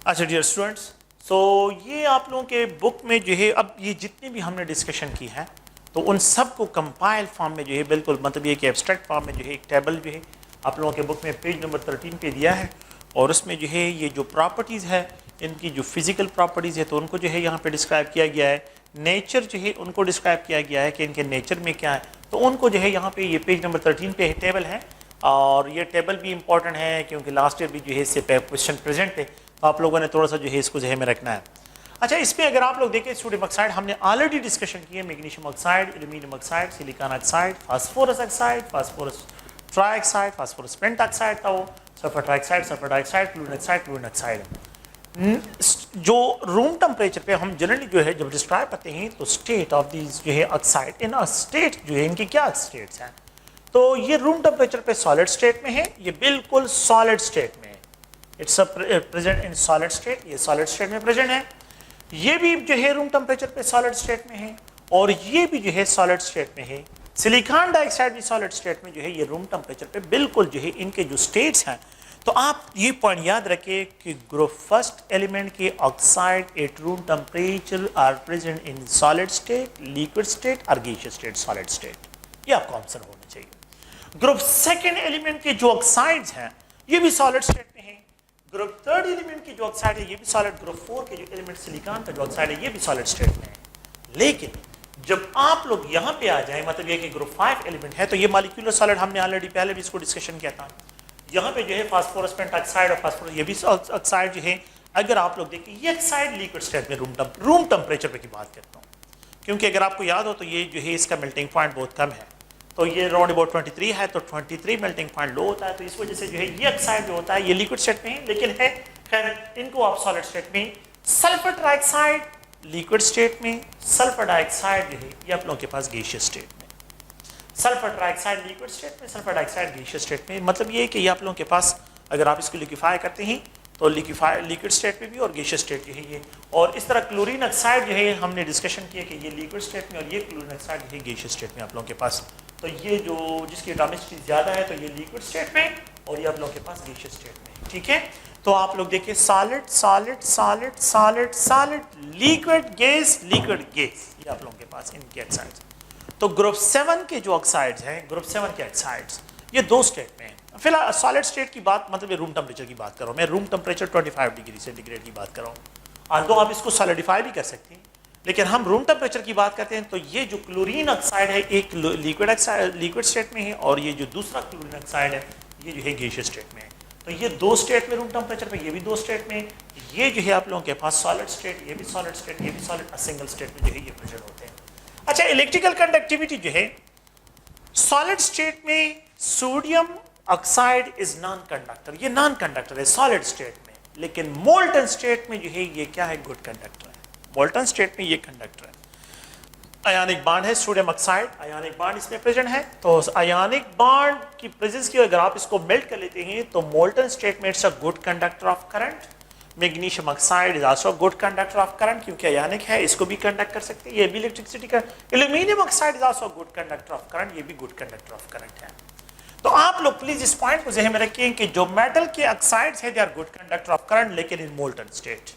अच्छा dear students, सो ये आप लोगों के बुक में जो है, अब ये जितनी भी हमने डिस्कशन की है तो उन सब को कंपाइल फॉर्म में जो है, बिल्कुल मतलब ये कि एब्स्ट्रैक्ट फॉर्म में जो है एक टेबल जो है आप लोगों के बुक में पेज नंबर 13 पे दिया है। और उसमें जो है ये जो प्रॉपर्टीज़ है, इनकी जो फिजिकल प्रॉपर्टीज़ है तो उनको जो है यहाँ पे डिस्क्राइब किया गया है। नेचर जो है उनको डिस्क्राइब किया गया है कि इनके नेचर में क्या है, तो उनको जो है यहाँ पे ये पेज नंबर 13 पे टेबल है। और ये टेबल भी इंपॉर्टेंट है क्योंकि लास्ट ईयर भी जो है इससे क्वेश्चन प्रेजेंट है, तो आप लोगों ने थोड़ा सा जो है इसको जहन में रखना है। अच्छा, इसमें अगर आप लोग देखें सोडियम ऑक्साइड हमने ऑलरेडी डिस्कशन की है, magnesium oxide, aluminium oxide, silicon oxide, phosphorus oxide, phosphorus trioxide, phosphorus pentoxide था वो, sulphur trioxide, sulphur dioxide, chlorine oxide, chlorine oxide. जो रूम टेम्परेचर पे हम जनरली जो है जब डिस्क्राइब करते हैं तो स्टेट ऑफ दीज जो है ऑक्साइड इन अ स्टेट जो है, इनकी क्या स्टेट्स हैं, तो ये रूम टेम्परेचर पे सॉलिड स्टेट में है, ये बिल्कुल सॉलिड स्टेट में है, it's present in solid state, ये सॉलिड स्टेट में प्रेजेंट है। ये भी जो है रूम टेम्परेचर पे सॉलिड स्टेट में है और ये भी जो है सॉलिड स्टेट में है। सिलिकॉन डाइऑक्साइड भी सॉलिड स्टेट में जो है, ये रूम टेम्परेचर पे बिल्कुल जो है इनके जो स्टेट्स हैं। तो आप ये पॉइंट याद रखें कि ग्रुप फर्स्ट एलिमेंट के oxide at room temperature are present in solid state, liquid state और गैसियस स्टेट, सॉलिड स्टेट, ये आपको आंसर होना चाहिए। ग्रुप सेकेंड एलिमेंट के जो ऑक्साइड्स हैं ये भी सॉलिड स्टेट में है। ग्रुप थर्ड एलिमेंट की जो ऑक्साइड है ये भी सॉलिड, ग्रुप फोर के जो एलिमेंट सिलिकॉन का जो ऑक्साइड है ये भी सॉलिड स्टेट में है। लेकिन जब आप लोग यहाँ पे आ जाए, मतलब ये कि ग्रुप 5 एलिमेंट है, तो ये मॉलिक्यूलर सॉलिड हमने ऑलरेडी पहले भी इसको डिस्कशन किया था। यहाँ पे जो है फास्फोरस पेंटऑक्साइड और फास्फोरस, ये भी ऑक्साइड जो है, अगर आप लोग देखें ये ऑक्साइड लिक्विड स्टेट में रूम टेम्परेचर पे की बात करता हूँ, क्योंकि अगर आपको याद हो तो ये जो है इसका मेल्टिंग पॉइंट बहुत कम है, तो ये अराउंड अबाउट 23 है, तो 23 मेल्टिंग पॉइंट लो होता है, तो इस वजह से जो है ये ऑक्साइड जो होता है ये लिक्विड स्टेट में है, लेकिन है खैर इनको आप सॉलिड स्टेट में। सल्फर ट्राइऑक्साइड लिक्विड स्टेट में, सल्फर डाइऑक्साइड जो है ये आप लोगों के पास गैसियस स्टेट में। सल्फर ट्राइऑक्साइड लिक्विड स्टेट में, सल्फर डाइऑक्साइड गैसियस स्टेट में, मतलब ये है कि ये आप लोगों के पास अगर आप इसको लिक्विफाई करते हैं तो लिक्विड स्टेट में भी और गैसियस स्टेट जो है ये। और इस तरह क्लोरीन ऑक्साइड जो है हमने डिस्कशन किया कि ये लिक्विड स्टेट में और ये क्लोरीन ऑक्साइड जो है गैसियस स्टेट में आप लोगों के पास। तो ये जो जिसकी एटॉमिसिटी ज़्यादा है तो ये लिक्विड स्टेट में और ये आप लोगों के पास गैसियस स्टेट में, ठीक है। तो आप लोग देखिए solid solid solid solid solid, liquid gas, liquid gas, ये आप लोगों के पास इनके ऑक्साइड्स। तो ग्रुप 7 के जो ऑक्साइड्स हैं, ग्रुप 7 के ऑक्साइड्स ये दो स्टेट में हैं। फिलहाल सॉलिड स्टेट की बात, मतलब रूम टेम्परेचर की बात कर रहा हूँ मैं, रूम टेम्परेचर 25 डिग्री सेंटीग्रेड की बात कर रहा हूँ। तो आप इसको सॉलिडिफाई भी कर सकते हैं, लेकिन हम रूम टेम्परेचर की बात करते हैं तो ये जो क्लोरीन ऑक्साइड है एक लिक्विड स्टेट में है और ये जो दूसरा क्लोरीन ऑक्साइड है ये जो है गैसियस स्टेट में है। तो ये दो स्टेट में रूम टेम्परेचर पे, ये भी दो स्टेट में, ये जो है आप लोगों के पास सॉलिड स्टेट, ये भी सॉलिड स्टेट, ये भी सॉलिड, सिंगल स्टेट में जो है ये प्रेजेंट होते हैं। अच्छा, इलेक्ट्रिकल कंडक्टिविटी जो है सॉलिड स्टेट में sodium oxide is non conductor, ये नॉन कंडक्टर है सॉलिड स्टेट में, लेकिन मोल्टन स्टेट में जो है ये क्या है, गुड कंडक्टर है। मोल्टन स्टेट में ये कंडक्टर है। आयनिक बॉन्ड है सोडियम ऑक्साइड, आयनिक बॉन्ड इसमें प्रेजेंट है, तो आयनिक बॉन्ड की प्रेजेंस की अगर आप इसको मेल्ट कर लेते हैं तो मोल्टन स्टेट में it's a good conductor of current. Magnesium oxide is also good conductor of current क्योंकि आयनिक है, इसको भी कंडक्ट कर सकते हैं, ये भी इलेक्ट्रिसिटी का। Aluminium oxide is also good conductor of current, ये भी गुड कंडक्टर ऑफ करंट है। तो आप लोग प्लीज इस पॉइंट को ज़हन में रखें कि जो मेटल के ऑक्साइड्स है they are good conductor of current, लेकिन in molten state,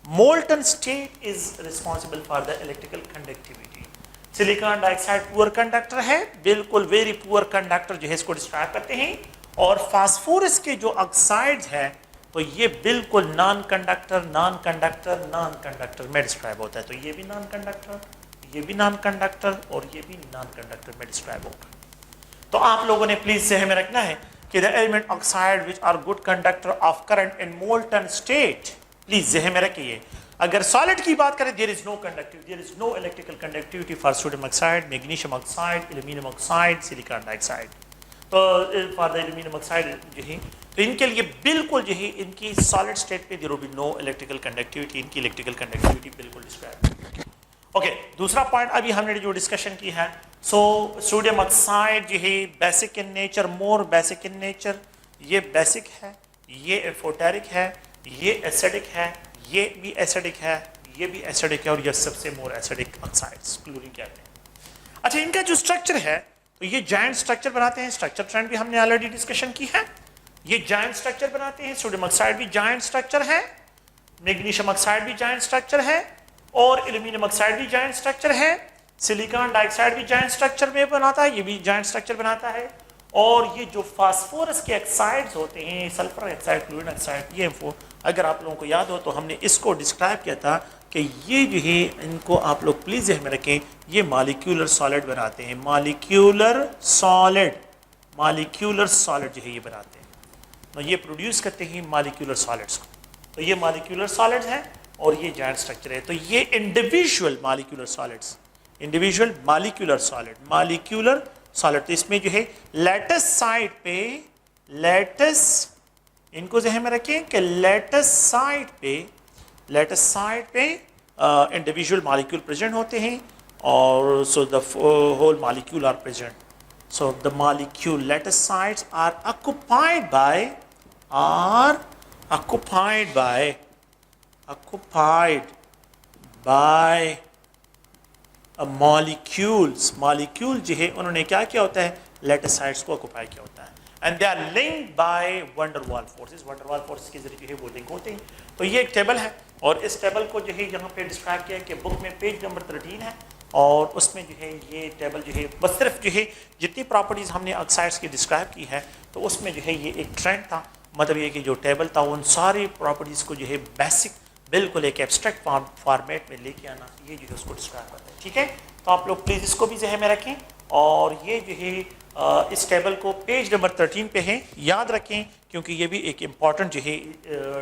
molten state is responsible for the electrical conductivity. Silicon dioxide poor conductor है, बिल्कुल वेरी पुअर कंडक्टर जो है इसको डिस्क्राइब करते हैं। और फास्फोरस के जो ऑक्साइड्स है तो ये बिल्कुल non conductor, non conductor, non conductor में डिस्क्राइब होता है। तो ये भी नॉन कंडक्टर, ये भी नॉन कंडक्टर और ये भी नॉन कंडक्टर में डिस्क्राइब होगा। तो आप लोगों ने प्लीज ध्यान में रखना है कि the element oxide which are good conductor of current in molten state, please ध्यान में रखिए। अगर सॉलिड की बात करें there is no conductivity, there is no electrical conductivity for sodium oxide, magnesium oxide, aluminium oxide, silicon dioxide. तो for the aluminium oxide जो है तो इनके लिए बिल्कुल जो है इनकी सॉलिड स्टेट पे there will be no electrical conductivity, इनकी इलेक्ट्रिकल कंडक्टिविटी बिल्कुल डिस्क्राइब। ओके, दूसरा पॉइंट अभी हमने जो डिस्कशन की है, सो सोडियम ऑक्साइड जो है basic in nature, more basic in nature, ये बेसिक है, ये एफोटेरिक है, ये एसिडिक है, ये भी एसिडिक है, ये भी एसिडिक है और ये सबसे मोर एसिडिक ऑक्साइड्स क्लोरीन कहते हैं। अच्छा, इनका जो स्ट्रक्चर है तो ये जायंट स्ट्रक्चर बनाते हैं, स्ट्रक्चर ट्रेंड भी हमने ऑलरेडी डिस्कशन की है, ये जायंट स्ट्रक्चर बनाते हैं। सोडियम ऑक्साइड भी जायंट स्ट्रक्चर है, मैग्नीशियम ऑक्साइड भी जॉइंट स्ट्रक्चर है और एल्यूमिनियम ऑक्साइड भी जॉइंट स्ट्रक्चर है। सिलिकॉन डाइऑक्साइड भी जॉइंट स्ट्रक्चर में बनाता है, ये भी जॉइंट स्ट्रक्चर बनाता है। और ये जो फास्फोरस के ऑक्साइड्स होते हैं, सल्फर ऑक्साइड, क्लोरीन ऑक्साइड, ये अगर आप लोगों को याद हो तो हमने इसको डिस्क्राइब किया था कि ये जो है इनको आप लोग प्लीज ध्यान में रखें, ये मॉलिक्यूलर सॉलिड बनाते हैं। मॉलिक्यूलर सॉलिड जो है ये बनाते हैं, तो ये प्रोड्यूस करते हैं मॉलिक्यूलर सॉलिड्स को। तो ये मॉलिक्यूलर सॉलिड्स हैं और ये जॉइंट स्ट्रक्चर है। तो ये इंडिविजुअल मॉलिक्यूलर सॉलिड, तो इसमें जो है लेटस साइड पे, इनको ज़हन में रखें कि लेटस साइड पे इंडिविजुअल मॉलिक्यूल प्रेजेंट होते हैं और so the whole molecule are present. So the molecule lattice sites are occupied by molecules जो है उन्होंने क्या किया होता है, लेटस साइड्स को ऑक्युपाई किया होता है। And they are linked by van der Waals forces के जरिए जो है वो लिंक होते हैं। तो ये एक टेबल है और इस टेबल को जो है यहाँ पे डिस्क्राइब किया है कि बुक में पेज नंबर 13 है और उसमें जो है ये टेबल जो है बस सिर्फ जो है जितनी प्रॉपर्टीज़ हमने ऑक्साइड्स की डिस्क्राइब की है तो उसमें जो है ये एक ट्रेंड था, मतलब ये कि जो टेबल था उन सारी प्रॉपर्टीज़ को जो है बेसिक बिल्कुल एक एब्स्ट्रैक्ट फॉर्मेट में लेके आना, ये जो है उसको डिस्क्राइब करता है। ठीक है, तो आप लोग प्लीज़ इसको भी ज़हन में रखें और ये जो है इस टेबल को पेज नंबर 13 पे है, याद रखें क्योंकि ये भी एक इम्पॉर्टेंट जो है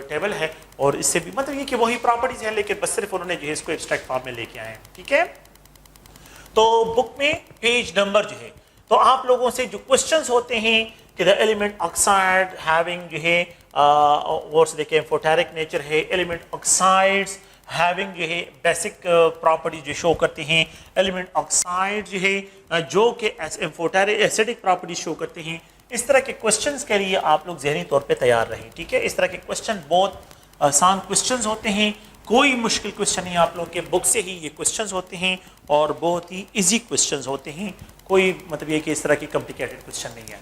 टेबल है और इससे भी मतलब ये कि वही प्रॉपर्टीज़ हैं लेकिन बस सिर्फ उन्होंने जो है इसको एब्स्ट्रैक्ट फॉर्म में लेके आए हैं। ठीक है, तो बुक में पेज नंबर जो है, तो आप लोगों से जो क्वेश्चंस होते हैं कि द एलिमेंट ऑक्साइड हैविंग जो है और से देखें एम्फोटेरिक नेचर है, एलिमेंट ऑक्साइड्स हैविंग जो है बेसिक प्रॉपर्टी जो शो करते हैं, एलिमेंट ऑक्साइड जो है जो कि एम्फोटेरिक एसिडिक प्रॉपर्टी शो करते हैं। इस तरह के क्वेश्चंस के लिए आप लोग ज़हनी तौर पे तैयार रहें। ठीक है, इस तरह के क्वेश्चन बहुत आसान क्वेश्चंस होते हैं, कोई मुश्किल क्वेश्चन नहीं, आप लोगों के बुक से ही ये क्वेश्चंस होते हैं और बहुत ही इजी क्वेश्चंस होते हैं, कोई मतलब ये कि इस तरह की कॉम्प्लिकेटेड क्वेश्चन नहीं है।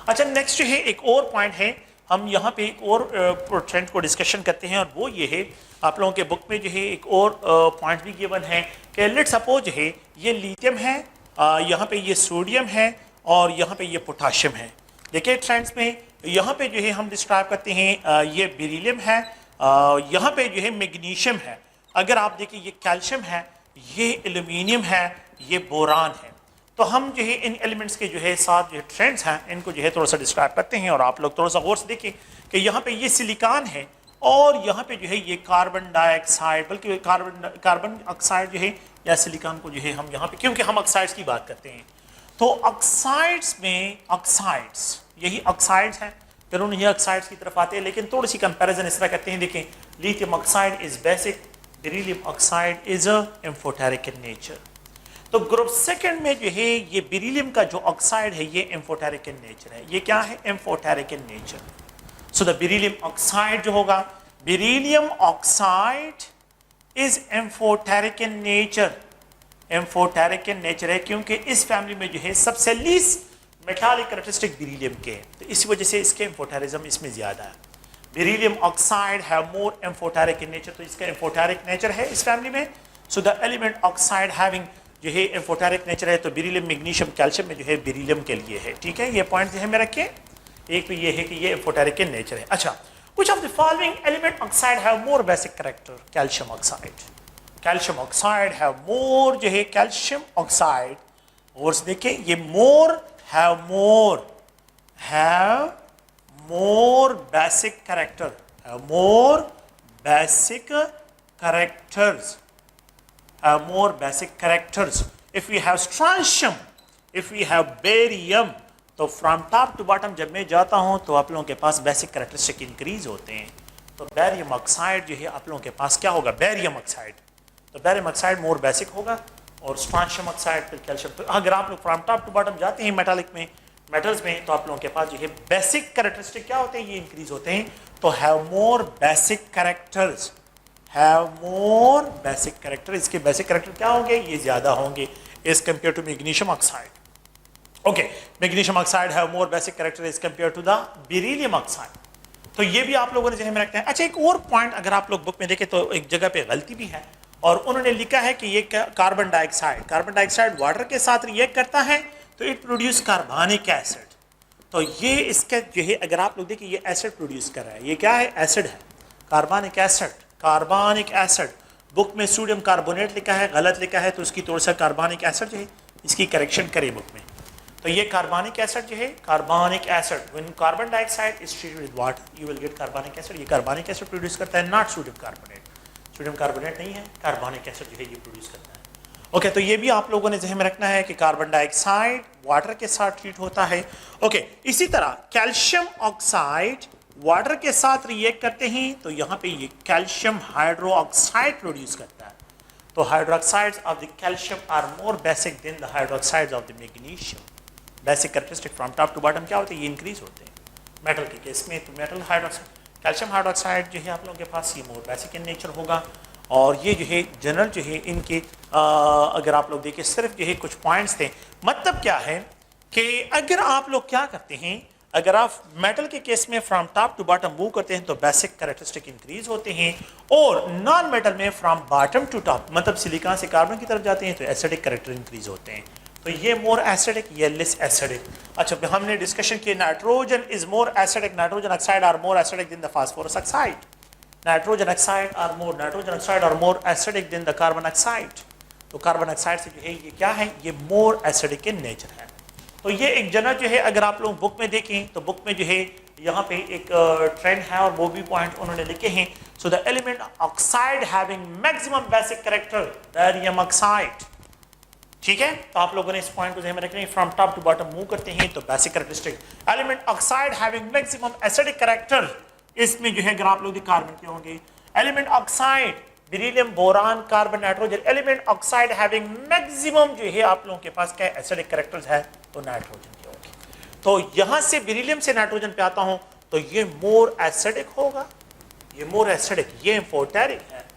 अच्छा, नेक्स्ट जो है एक और पॉइंट है, हम यहाँ पे एक और ट्रेंड को डिस्कशन करते हैं और वो ये है, आप लोगों के बुक में जो है एक और पॉइंट भी गिवन है कि लेट सपोज है ये लिथियम है, यहाँ पे ये सोडियम है और यहाँ पे ये पोटाशियम है। देखिए ट्रेंड्स में यहाँ पे जो है हम डिस्क्राइब करते हैं ये बेरिलियम है, यहाँ पे जो है मैग्नीशियम है, अगर आप देखिए ये कैल्शियम है, ये एल्यूमिनियम है, ये बोरान है। तो हम जो है इन एलिमेंट्स के जो है साथ जो ट्रेंड्स हैं इनको जो है थोड़ा सा डिस्क्राइब करते हैं और आप लोग थोड़ा सा गौर से देखिए कि यहाँ पे ये सिलिकॉन है और यहाँ पे जो है ये कार्बन डाइऑक्साइड, बल्कि कार्बन ऑक्साइड जो है या सिलिकॉन को जो है हम यहाँ पे, क्योंकि हम ऑक्साइड्स की बात करते हैं तो ऑक्साइड्स में ऑक्साइड्स यही ऑक्साइड्स हैं, फिर उन्हीं ऑक्साइड्स की तरफ आते हैं, लेकिन थोड़ी सी कंपैरिजन इस तरह करते हैं। देखें, lithium oxide is basic, beryllium oxide is amphoteric in nature. तो ग्रुप सेकंड में जो है ये बेरिलियम का जो ऑक्साइड है ये एम्फोटेरिक इन नेचर है, ये क्या है, amphoteric in nature. So the beryllium oxide जो होगा, beryllium oxide is amphoteric in nature, amphoteric in nature है क्योंकि इस फैमिली में जो है सबसे लीस्ट मेटालिक कैरेक्टरिस्टिक बेरिलियम के हैं, तो इसी वजह से इसके एम्फोटेरिज्म इसमें ज्यादा है। Beryllium oxide have more amphoteric in nature, तो इसका एम्फोटेरिक नेचर है इस फैमिली में। So the element oxide having जो है एम्फोटेरिक नेचर है, तो बेरिलियम मैग्नीशियम कैल्शियम में जो है बेरिलियम के लिए है। ठीक है, ये पॉइंट ध्यान में रखिए, एक तो ये है कि ये एम्फोटेरिक इन नेचर है। अच्छा, which of the following element oxide have more basic character, calcium oxide have मोर जो है कैल्शियम ऑक्साइड, और देखिए ये मोर have more basic character, more basic characters. If we have strontium, if we have barium, तो from top to bottom जब मैं जाता हूँ तो आप लोगों के पास बेसिक कैरेक्टरिस्टिक इंक्रीज होते हैं। तो बैरियम ऑक्साइड जो है आप लोगों के पास क्या होगा, बैरियम ऑक्साइड, तो बैरियम ऑक्साइड मोर बेसिक होगा और स्ट्रॉन्शियम ऑक्साइड फिर कैल्शियम। तो अगर आप लोग फ्रॉम टॉप टू बॉटम जाते हैं मेटालिक में, मेटल्स में, तो आप लोगों के पास जो है बेसिक कैरेक्टरिस्टिक क्या होते हैं, ये इंक्रीज होते हैं। तो have more basic characters, have more basic character, इसके बेसिक कैरेक्टर क्या होंगे, ये ज्यादा होंगे as compare to magnesium oxide. Okay, magnesium oxide have more basic character as compare to the beryllium oxide. तो ये भी आप लोगों ने जहन में रखना है। अच्छा, एक और पॉइंट अगर आप लोग बुक में देखें तो एक जगह पे गलती भी है, और उन्होंने लिखा है कि ये कार्बन डाइऑक्साइड वाटर के साथ रिएक्ट करता है तो इट प्रोड्यूस कार्बनिक एसिड। तो ये इसका जो है अगर आप लोग देखिए ये एसिड प्रोड्यूस कर रहा है, ये क्या है, एसिड है, कार्बनिक एसिड। बुक में सोडियम कार्बोनेट लिखा है, गलत लिखा है, तो उसकी थोड़ा सा कार्बनिक एसिड जो है इसकी करेक्शन करें बुक में। तो ये कार्बनिक एसिड जो है, कार्बनिक acid, when carbon dioxide is treated with water you will get कार्बनिक एसिड। ये कार्बनिक एसिड प्रोड्यूस करता है, not sodium carbonate. Sodium carbonate नहीं है, कार्बनिक एसिड जो है ये प्रोड्यूस करता है। ओके, तो ये भी आप लोगों ने ज़हन में रखना है कि कार्बन डाइऑक्साइड वाटर के साथ ट्रीट होता है। ओके, इसी तरह कैल्शियम ऑक्साइड वाटर के साथ रिएक्ट करते हैं तो यहाँ पे ये कैल्शियम हाइड्रोक्साइड प्रोड्यूस करता है। तो hydroxides of the calcium are more basic than the hydroxides of the magnesium. Basic characteristic from top to bottom क्या होते हैं, ये इंक्रीज होते हैं मेटल के केस में। तो मेटल हाइड्रोक्साइड, कैल्शियम हाइड्रोक्साइड जो है आप लोगों के पास ये मोर बेसिक इन नेचर होगा। और ये जो है जनरल जो है इनके अगर आप लोग देखिए सिर्फ जो है कुछ पॉइंट्स थे। मतलब क्या है कि अगर आप लोग क्या करते हैं, अगर आप मेटल के केस में from top to bottom move करते हैं तो बेसिक कैरेक्टरिस्टिक इंक्रीज होते हैं, और नॉन मेटल में फ्रॉम बॉटम टू टॉप मतलब सिलिकॉन से कार्बन की तरफ जाते हैं तो एसिडिक कैरेक्टर इंक्रीज होते हैं। तो ये मोर एसिडिक, ये लेस एसिडिक। अच्छा, हमने डिस्कशन की nitrogen is more acidic, nitrogen oxide are more acidic than the phosphorus oxide. Nitrogen oxide are more acidic than the carbon oxide. तो कार्बन ऑक्साइड से जो है ये क्या है, ये मोर एसिडिक इन नेचर है। तो ये एक जनरल जो है अगर आप लोग बुक में देखें तो बुक में जो है यहाँ पे एक ट्रेंड है और वो भी पॉइंट उन्होंने लिखे हैं। So the element oxide having maximum basic character barium oxide. ठीक है, तो आप लोगों ने इस पॉइंट को ध्यान में रखना है। From top to bottom move करते हैं तो basic characteristic element oxide having maximum acidic character, इसमें जो है अगर आप लोग कार्बन के होंगे element oxide, beryllium, boron, carbon, nitrogen. Element oxide having maximum जो है आप लोगों के पास क्या एसिडिक कैरेक्टर्स है तो नाइट्रोजन के होंगे। तो यहां से बेरिलियम से नाइट्रोजन पे आता हूं तो ये मोर एसिडिक होगा, ये मोर एसिडिक, ये इम्फोटेरिक है,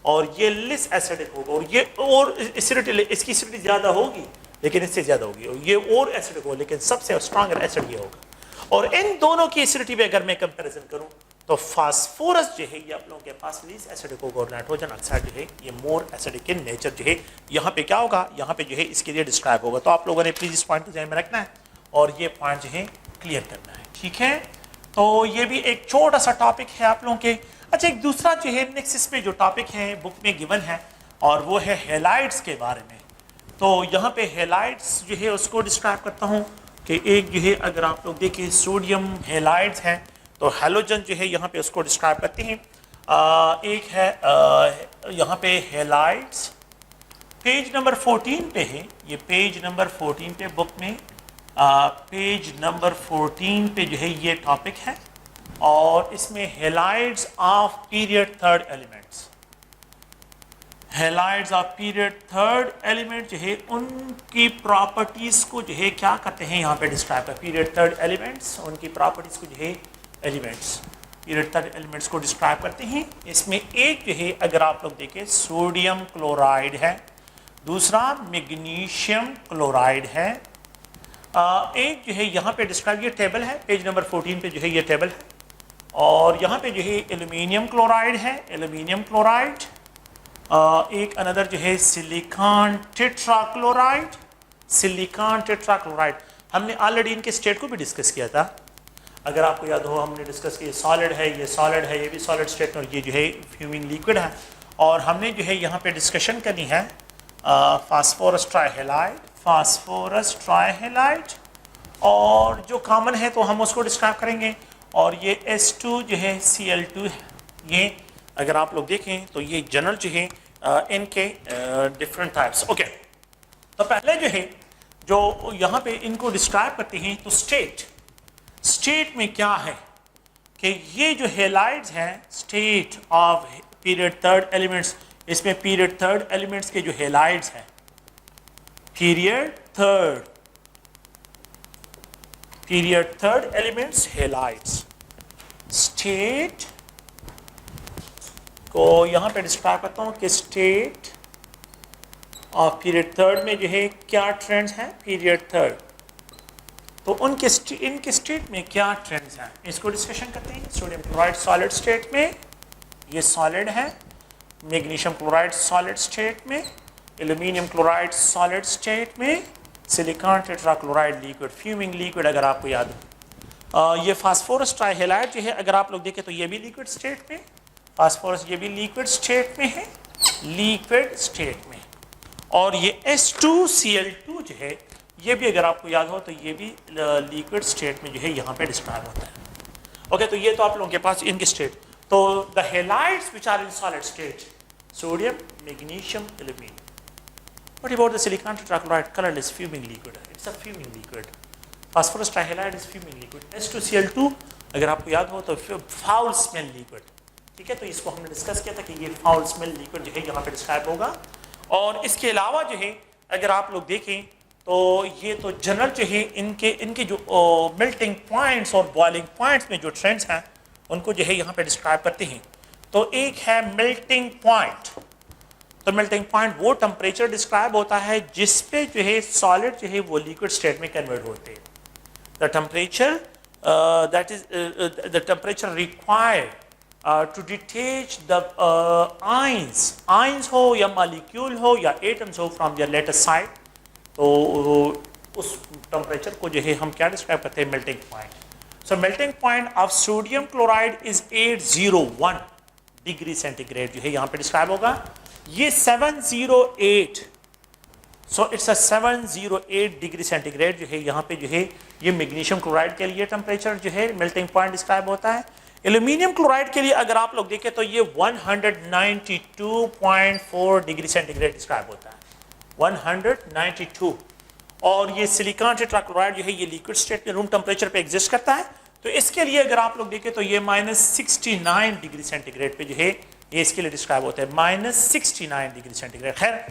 और ये लेस एसिडिक होगा, और ये और एसिडिटी, इसकी एसिडिटी ज्यादा होगी लेकिन इससे ज्यादा होगी, और ये और एसिडिक होगा लेकिन सबसे स्ट्रॉन्गर एसिड ये होगा। और इन दोनों की एसिडिटी पे अगर मैं कंपैरिजन करूं तो फास्फोरस जो है ये आप लोगों के पास लीस एसिडिक होगा, और नाइट्रोजन ऑक्साइड जो है ये मोर एसिडिक इन नेचर जो है यहाँ पे क्या होगा, यहाँ पे जो है इसके लिए डिस्क्राइब होगा। तो आप लोगों ने प्लीज इस पॉइंट को ध्यान में रखना है और ये पॉइंट जो है क्लियर करना है। ठीक है, तो ये भी एक छोटा सा टॉपिक है आप लोगों के। अच्छा, एक दूसरा जो है नेक्स्ट इस पे जो टॉपिक है बुक में गिवन है और वो है हेलाइड्स के बारे में। तो यहाँ पे हेलाइड्स जो है उसको डिस्क्राइब करता हूँ कि एक जो है अगर आप लोग देखिए सोडियम हेलाइड्स है तो हेलोजन जो है यहाँ पे उसको डिस्क्राइब करते हैं। एक है यहाँ पे हेलाइड्स पेज नंबर 14 पे है, ये पेज नंबर 14 पे बुक में पेज नंबर 14 पे जो है ये टॉपिक है, और इसमें halides of period third elements, halides of period third element जो है उनकी प्रॉपर्टीज को जो है क्या करते हैं यहाँ पे डिस्क्राइब कर, पीरियड थर्ड एलिमेंट्स उनकी प्रॉपर्टीज को जो है एलिमेंट्स पीरियड थर्ड एलिमेंट्स को डिस्क्राइब करते हैं। इसमें एक जो है अगर आप लोग देखें सोडियम क्लोराइड है, दूसरा मैग्नीशियम क्लोराइड है, एक जो है यहाँ पे डिस्क्राइब, ये टेबल है पेज नंबर 14 पे जो है ये टेबल है, और यहाँ पे जो है एल्यूमिनियम क्लोराइड है, एल्यूमिनियम क्लोराइड, एक अनदर जो है सिलिकॉन टेट्राक्लोराइड, सिलिकॉन टेट्राक्लोराइड। हमने ऑलरेडी इनके स्टेट को भी डिस्कस किया था, अगर आपको याद हो हमने डिस्कस किया सॉलिड है, ये सॉलिड है, ये भी सॉलिड स्टेट में, और ये जो है फ्यूमिंग लिक्विड है। और हमने जो है यहाँ पे डिस्कशन करनी है फास्फोरस ट्राइहेलाइड, फास्फोरस ट्राइहेलाइड, और जो कॉमन है तो हम उसको डिस्क्राइब करेंगे। और ये H2 जो है Cl2 है, ये अगर आप लोग देखें तो ये जनरल जो है इनके डिफरेंट टाइप्स। ओके, तो पहले जो है जो यहाँ पे इनको डिस्क्राइब करते हैं तो स्टेट में क्या है कि ये जो हेलाइड्स हैं state of period third elements, इसमें पीरियड थर्ड एलिमेंट्स के जो हेलाइड्स हैं, period third elements halides, state को यहां पे डिस्क्राइब करता हूं कि स्टेट ऑफ पीरियड थर्ड में जो है क्या ट्रेंड्स हैं, पीरियड थर्ड। तो इनके स्टेट में क्या ट्रेंड्स हैं, इसको डिस्कशन करते हैं। सोडियम क्लोराइड सॉलिड स्टेट में, ये सॉलिड है। मैग्नीशियम क्लोराइड सॉलिड स्टेट में, एल्यूमिनियम क्लोराइड सॉलिड स्टेट में, silicon tetrachloride liquid, fuming liquid अगर आपको याद हो। ये फास्फोरस ट्राइहेलाइड जो है अगर आप लोग देखें तो ये भी लिक्विड स्टेट में, फास्फोरस ये भी लिक्विड स्टेट में है, लिक्विड स्टेट में। और ये H2Cl2 जो है ये भी अगर आपको याद हो तो ये भी लिक्विड स्टेट में जो है यहाँ पे डिस्क्राइब होता है। ओके, तो ये तो आप लोगों के पास इनके स्टेट। तो the halides which are in solid state, sodium, magnesium, aluminium. What about the silicon tetrachloride, colourless fuming liquid, it's a fuming liquid. Phosphorus trihalide is fuming liquid. H2Cl2 अगर आपको याद हो तो फाउल स्मेल लिक्विड, ठीक है। तो इसको हमने डिस्कस किया था कि ये फाउल स्मेल लिक्विड जो है यहाँ पे डिस्क्राइब होगा। और इसके अलावा जो है अगर आप लोग देखें तो ये तो जनरल जो है इनके जो मेल्टिंग पॉइंट्स और बॉइलिंग पॉइंट्स में जो ट्रेंड्स हैं उनको जो है यहाँ पे डिस्क्राइब करते हैं। तो एक है मेल्टिंग पॉइंट। तो मेल्टिंग पॉइंट वो टेम्परेचर डिस्क्राइब होता है जिस पे जो है सॉलिड जो है वो लिक्विड स्टेट में कन्वर्ट होते हैं। The temperature that is the temperature required to detach the ions हो या मॉलिक्यूल हो या एटम्स हो फ्रॉम देयर लेटेस्ट साइड। तो उस टेम्परेचर को जो है हम क्या डिस्क्राइब करते हैं, melting point. So melting point of sodium chloride is 801 degree centigrade जो है यहाँ पे डिस्क्राइब होगा। ये 708, so it's a 708 degree centigrade जो है यहाँ पे जो है ये मैग्नीशियम क्लोराइड के लिए टेम्परेचर जो है मेल्टिंग पॉइंट डिस्क्राइब होता है। एल्यूमिनियम क्लोराइड के लिए अगर आप लोग देखें तो ये 192.4 डिग्री सेंटीग्रेड डिस्क्राइब होता है, 192। और ये सिलिकॉन टेट्राक्लोराइड जो है ये लिक्विड स्टेट में रूम टेम्परेचर पे एग्जिस्ट करता है। तो इसके लिए अगर आप लोग देखें तो ये -69 डिग्री सेंटीग्रेड पे जो है ये इसके लिए डिस्क्राइब होता है, -69 डिग्री सेंटीग्रेड। खैर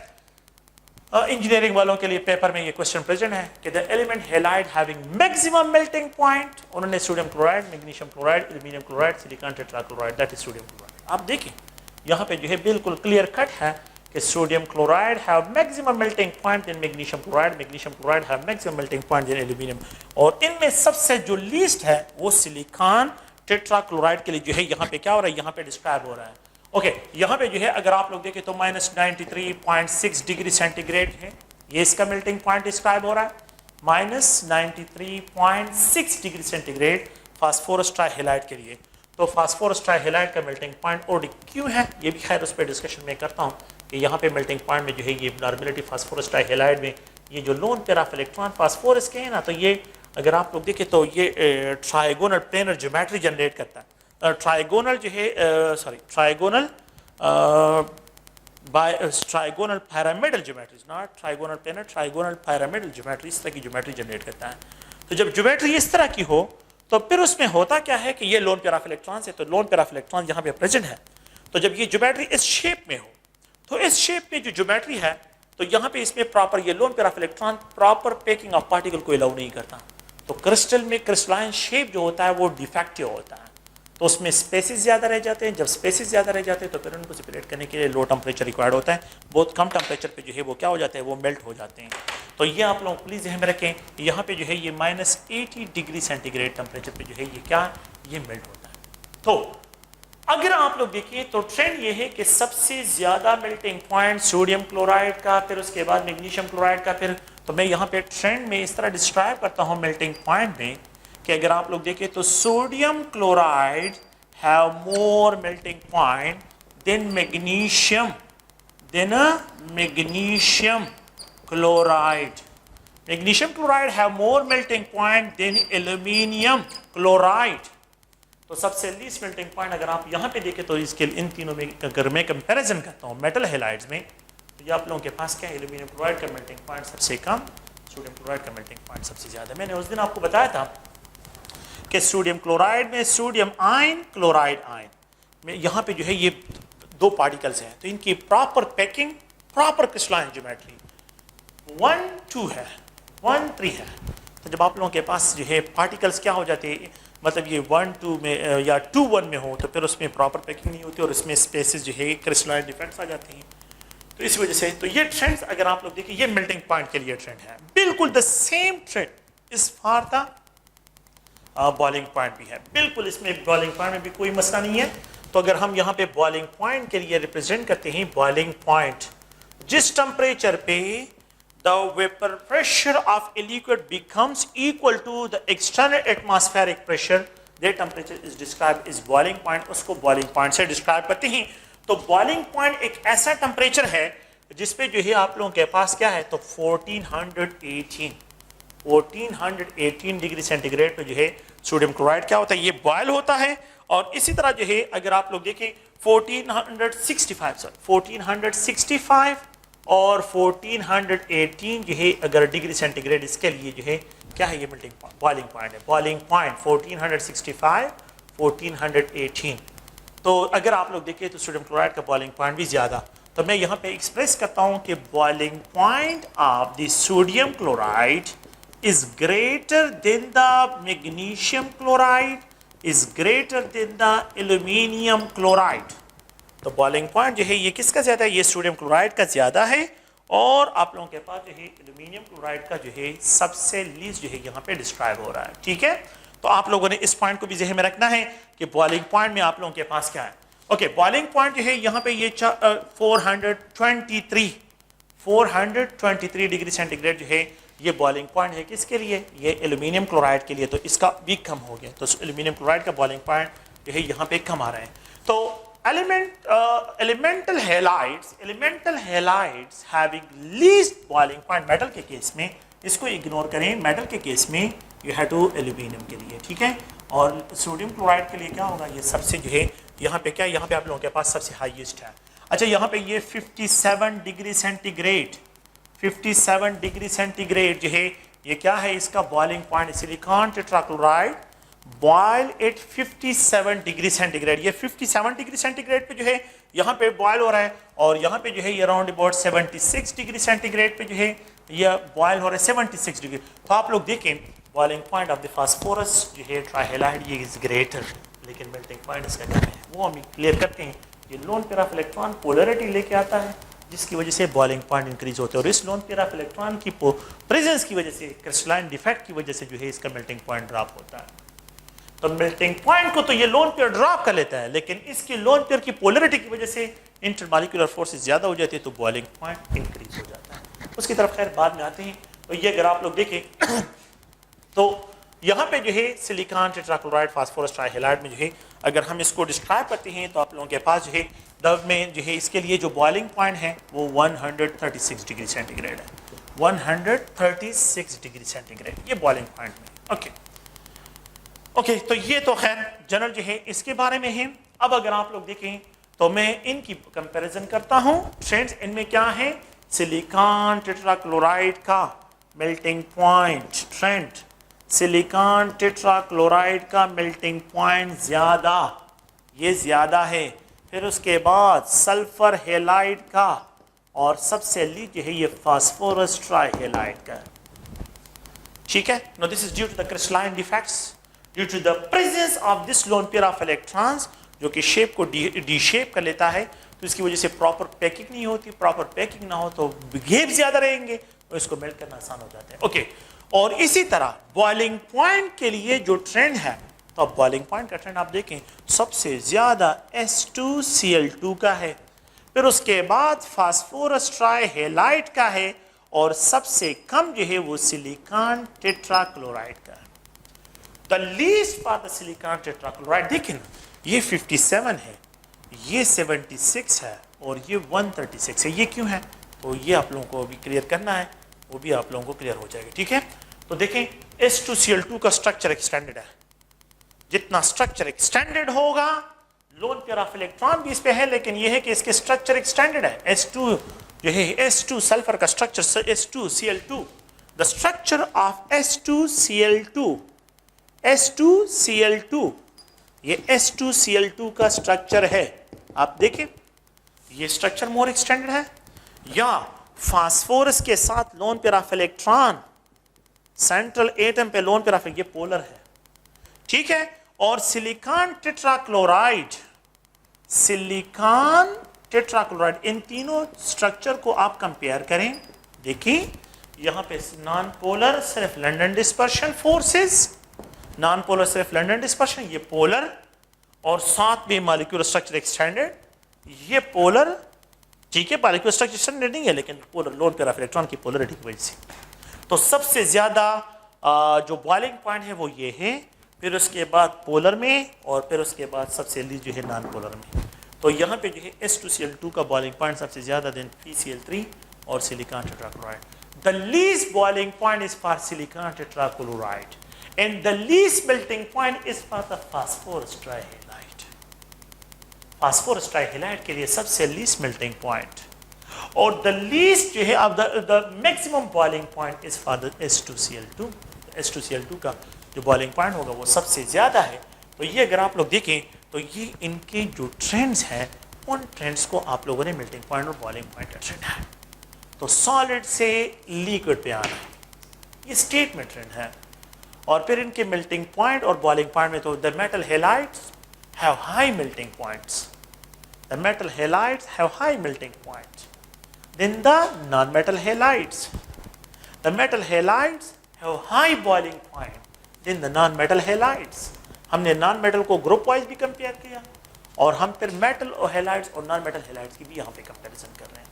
इंजीनियरिंग वालों के लिए पेपर में ये क्वेश्चन प्रेजेंट है कि the element halide having maximum melting point, उन्होंने sodium chloride, magnesium chloride, aluminium chloride, silicon tetrachloride, that is sodium chloride. आप देखिए यहाँ पे जो है बिल्कुल क्लियर कट है कि sodium chloride have maximum melting point in magnesium chloride, magnesium chloride have maximum melting point in aluminium. और इनमें सबसे जो लीस्ट है वो सिलिकॉन टेट्राक्लोराइड के लिए जो है यहाँ पे क्या हो रहा है, यहाँ पे डिस्क्राइब हो रहा है। ओके, यहाँ पे जो है अगर आप लोग देखें तो -93.6 डिग्री सेंटीग्रेड है, ये इसका मेल्टिंग पॉइंट डिस्क्राइब हो रहा है। -93.6 डिग्री सेंटीग्रेड फास्फोरस ट्राइहेलाइड के लिए। तो फास्फोरस ट्राइहेलाइड का मेल्टिंग पॉइंट OD क्यों है, ये भी खैर उस पर डिस्कशन में करता हूँ कि यहाँ पे मेल्टिंग पॉइंट में जो है ये नॉर्मेलिटी फास्फोरस ट्राइहेलाइड में ये जो loan pair of electron phosphorus के हैं ना, तो ये अगर आप लोग देखें तो ये ट्राइगोनल प्लेनर ज्योमेट्री जनरेट करता है। ट्राइगोनल जो है trigonal pyramidal geometry, not trigonal planar, trigonal pyramidal geometry, इस तरह की ज्योमेट्री जनरेट करता है। तो जब ज्योमेट्री इस तरह की हो तो फिर उसमें होता क्या है कि ये लोन पेयर ऑफ इलेक्ट्रॉन्स है, तो लोन पेयर ऑफ इलेक्ट्रॉन यहाँ पे प्रेजेंट है। तो जब ये ज्योमेट्री इस शेप में हो तो इस शेप में जो ज्योमेट्री है तो यहाँ पे इसमें प्रॉपर ये loan pair of electron proper packing of particle को अलाउ नहीं करता। तो क्रिस्टल में क्रिस्टलाइन शेप जो होता है वो डिफेक्टिव होता है, तो उसमें स्पेसिस ज़्यादा रह जाते हैं। जब स्पेसिस ज़्यादा रह जाते हैं तो फिर उनको सेपरेट करने के लिए लो टेम्परेचर रिक्वायर्ड होता है। बहुत कम टेम्परेचर पे जो है वो क्या हो जाते हैं, वो मेल्ट हो जाते हैं। तो ये आप लोग प्लीज़ ध्यान में रखें, यहाँ पे जो है ये -80 डिग्री सेंटीग्रेड टेम्परेचर पे जो है ये क्या, ये मेल्ट होता है। तो अगर आप लोग देखिए तो ट्रेंड ये है कि सबसे ज़्यादा मेल्टिंग पॉइंट सोडियम क्लोराइड का, फिर उसके बाद मैग्नीशियम क्लोराइड का। फिर तो मैं यहाँ पे ट्रेंड में इस तरह डिस्क्राइब करता हूँ मेल्टिंग पॉइंट में कि अगर आप लोग देखें तो sodium chloride have more melting point than magnesium chloride. Magnesium chloride have more melting point than aluminium chloride. तो सबसे लीस्ट मेल्टिंग पॉइंट अगर आप यहाँ पे देखें तो इसके इन तीनों में अगर मैं कंपैरिजन करता हूँ मेटल हैलाइड्स में, तो ये आप लोगों के पास क्या है, एल्यूमिनियम क्लोराइड का मेल्टिंग पॉइंट सबसे कम, सोडियम क्लोराइड का मेल्टिंग पॉइंट सबसे ज़्यादा। मैंने उस दिन आपको बताया था कि सोडियम क्लोराइड में सोडियम आयन, क्लोराइड आयन में यहाँ पे जो है ये दो पार्टिकल्स हैं, तो इनकी proper packing, proper crystalline geometry 1 2 है, 1 3 है। तो जब आप लोगों के पास जो है पार्टिकल्स क्या हो जाते हैं, मतलब ये 1 2 में या 2 1 में हो तो फिर उसमें प्रॉपर पैकिंग नहीं होती और इसमें स्पेसेस जो है क्रिस्टलाइन डिफेक्ट्स आ जाते हैं। तो इस वजह से तो ये ट्रेंड्स अगर आप लोग देखिए ये मेल्टिंग पॉइंट के लिए ट्रेंड है, बिल्कुल द सेम ट्रेंड इस फॉर द बॉइलिंग पॉइंट भी है। बिल्कुल इसमें बॉइलिंग पॉइंट में भी कोई मसला नहीं है। तो अगर हम यहाँ पे बॉइलिंग पॉइंट के लिए रिप्रेजेंट करते हैं बॉइलिंग पॉइंट, जिस टेम्परेचर पे the vapour pressure of a liquid becomes equal to the external atmospheric pressure, that temperature is described as boiling point, उसको बॉइलिंग पॉइंट से डिस्क्राइब करते हैं। तो बॉइलिंग पॉइंट एक ऐसा टेम्परेचर है जिसपे जो है आप लोगों के पास क्या है, तो 1418 डिग्री सेंटीग्रेड पे जो है सोडियम क्लोराइड क्या होता है, ये बॉयल होता है। और इसी तरह जो है अगर आप लोग देखें 1465 और 1418 जो है अगर डिग्री सेंटीग्रेड, इसके लिए जो है क्या है, ये मेल्टिंग बॉइलिंग पॉइंट है। Boiling point 1465 1418। तो अगर आप लोग देखें तो सोडियम क्लोराइड का बॉइलिंग पॉइंट भी ज़्यादा। तो मैं यहाँ पे एक्सप्रेस करता हूँ कि boiling point of the sodium chloride is greater than the magnesium chloride is greater than the aluminium chloride। तो बॉइलिंग पॉइंट जो है ये किसका ज्यादा है, ये सोडियम क्लोराइड का ज्यादा है। और आप लोगों के पास जो है एल्यूमिनियम क्लोराइड का जो है सबसे लीस्ट जो है यहाँ पे डिस्क्राइब हो रहा है। ठीक है, तो आप लोगों ने इस पॉइंट को भी ज़हन में रखना है कि बॉइलिंग पॉइंट में आप लोगों के पास क्या है। ओके, बॉइलिंग पॉइंट जो है यहाँ पे ये 423 डिग्री सेंटीग्रेड जो है ये बॉइलिंग पॉइंट है। किसके लिए, ये एल्यूमिनियम क्लोराइड के लिए। तो इसका भी कम हो गया, तो एल्यूमिनियम क्लोराइड का बॉइलिंग पॉइंट जो है यहाँ पे कम आ रहे हैं। तो elemental halides having least boiling point metal के केस में, इसको इग्नोर करें, मेटल के केस में यू हैव टू एल्यूमिनियम के लिए। ठीक है, और सोडियम क्लोराइड के लिए क्या होगा, ये सबसे जो है यहाँ पे क्या, यहाँ पे आप लोगों के पास सबसे हाईएस्ट है। अच्छा, यहाँ पे ये 57 डिग्री सेंटीग्रेड जो है ये क्या है, इसका boiling point. Silicon tetrachloride boil at 57 degree centigrade. ये 57 डिग्री सेंटीग्रेड पे जो है यहाँ पे बॉयल हो रहा है, और यहाँ पे जो है ये अराउंड अबाउट 76 डिग्री सेंटीग्रेड पे जो है ये बॉयल हो रहा है, 76 डिग्री। तो आप लोग देखें boiling point of the phosphorus जो है ट्राइहेलाइड ये इज ग्रेटर, लेकिन मेल्टिंग पॉइंट इसका क्या है वो हम क्लियर करते हैं। ये loan pair of electron polarity लेके आता है, जिसकी वजह से बॉइलिंग पॉइंट इंक्रीज होते हैं, और इस लोन पेयर ऑफ इलेक्ट्रॉन की प्रेजेंस की वजह से, क्रिस्टलाइन डिफेक्ट की वजह से जो है इसका मेल्टिंग पॉइंट ड्रॉप होता है। तो मेल्टिंग पॉइंट को तो ये लोन पेयर ड्रॉप कर लेता है, लेकिन इसकी लोन पेयर की पोलरिटी की वजह से इंटरमॉलिक्यूलर फोर्सेस ज्यादा हो जाती है, तो बॉइलिंग पॉइंट इंक्रीज हो जाता है। उसकी तरफ खैर बाद में आते हैं। तो ये अगर आप लोग देखें तो यहाँ पे जो है सिलिकॉन टेट्राक्लोराइड फास्फोरस ट्राइहेलाइड में जो है अगर हम इसको डिस्क्राइब करते हैं तो आप लोगों के पास जो है दब में जो है इसके लिए जो बॉइलिंग पॉइंट है वो 136 डिग्री सेंटीग्रेड है। 136 डिग्री सेंटीग्रेड ये बॉइलिंग पॉइंट में। ओके, तो ये तो खैर जनरल जो है इसके बारे में है। अब अगर आप लोग देखें तो मैं इनकी कंपैरिजन करता हूं फ्रेंड्स। इनमें क्या है, सिलिकॉन टेट्राक्लोराइड का melting point trend, silicon tetrachloride का मेल्टिंग पॉइंट ज्यादा, ये ज्यादा है। फिर उसके बाद सल्फर हेलाइड का, और सबसे लीस्ट है ये फास्फोरस ट्राइहेलाइड का। ठीक है, no this is due to the crystalline defects, due to the presence of this lone pair of electrons जो कि शेप को डी शेप कर लेता है, तो इसकी वजह से प्रॉपर पैकिंग नहीं होती। प्रॉपर पैकिंग ना हो तो गैप ज्यादा रहेंगे, तो इसको मेल्ट करना आसान हो जाता है। ओके, और इसी तरह बॉइलिंग पॉइंट के लिए जो ट्रेंड है, तो अब बॉइलिंग पॉइंट का ट्रेंड आप देखें सबसे ज्यादा H2Cl2 का है, फिर उसके बाद फास्फोरस ट्राइहेलाइड का है, और सबसे कम जो है वो सिलिकॉन टेट्राक्लोराइड का है। The least for the silicon tetrachloride देखें ना, ये 57 है, ये 76 है, और ये 136 है। ये क्यों है, तो ये आप लोगों को भी क्लियर करना है, वो भी आप लोगों को क्लियर हो जाएगा। ठीक है, तो देखें H2Cl2 का स्ट्रक्चर एक्सटेंडेड है। जितना स्ट्रक्चर एक्सटेंडेड होगा, लोन पेयर ऑफ इलेक्ट्रॉन भी इस पे है, लेकिन ये है कि इसके स्ट्रक्चर एक्सटेंडेड है। H2 जो है H2 सल्फर का structure H2Cl2, the structure of H2Cl2 ये H2Cl2 का स्ट्रक्चर है। आप देखें ये स्ट्रक्चर मोर एक्सटेंडेड है, या फास्फोरस के साथ loan pair of electron central atom पे लोन पेयर ऑफ, ये पोलर है। ठीक है, और सिलिकॉन टेट्राक्लोराइड इन तीनों स्ट्रक्चर को आप कंपेयर करें, देखिए यहाँ पे नॉन पोलर सिर्फ London dispersion forces, non polar सिर्फ लंडन डिस्पर्शन, ये पोलर और साथ में मॉलिक्यूलर स्ट्रक्चर एक्सटेंडेड, ये पोलर, ठीक है, मॉलिक्यूलर स्ट्रक्चर एक्सटेंडेड नहीं है लेकिन polar loan pair of electron की पोलरिटी की वजह से। तो सबसे ज़्यादा जो बॉइलिंग पॉइंट है वो ये है, फिर उसके बाद पोलर में और फिर उसके बाद सबसे लीस्ट जो है नॉन पोलर में। तो यहाँ पे जो है S2Cl2 का बॉइलिंग पॉइंट सबसे ज़्यादा देन PCl3 और silicon tetrachloride. The least boiling point is for silicon tetrachloride and the least melting point is for the phosphorus ट्राइहेलाइड। Phosphorus ट्राइहेलाइड के लिए सबसे लीस्ट मेल्टिंग पॉइंट और द लीस्ट जो है अब the maximum boiling point is for the S2Cl2। S2Cl2 का जो boiling point होगा वो सबसे ज़्यादा है। तो ये अगर आप लोग देखें तो ये इनके जो ट्रेंड्स हैं उन ट्रेंड्स को आप लोगों ने मेल्टिंग पॉइंट और बॉइलिंग पॉइंट ट्रेंड है। तो सॉलिड से लिक्विड पे आना ये स्टेट में ट्रेंड है और फिर इनके मेल्टिंग पॉइंट और बॉइलिंग पॉइंट में तो the metal halides have high melting points, the metal halides have high melting point than the non metal halides, the metal halides have high boiling point than the non metal halides. हमने non metal को group wise भी compare किया और हम फिर metal और halides और non metal halides की भी यहाँ पे कंपैरिजन कर रहे हैं।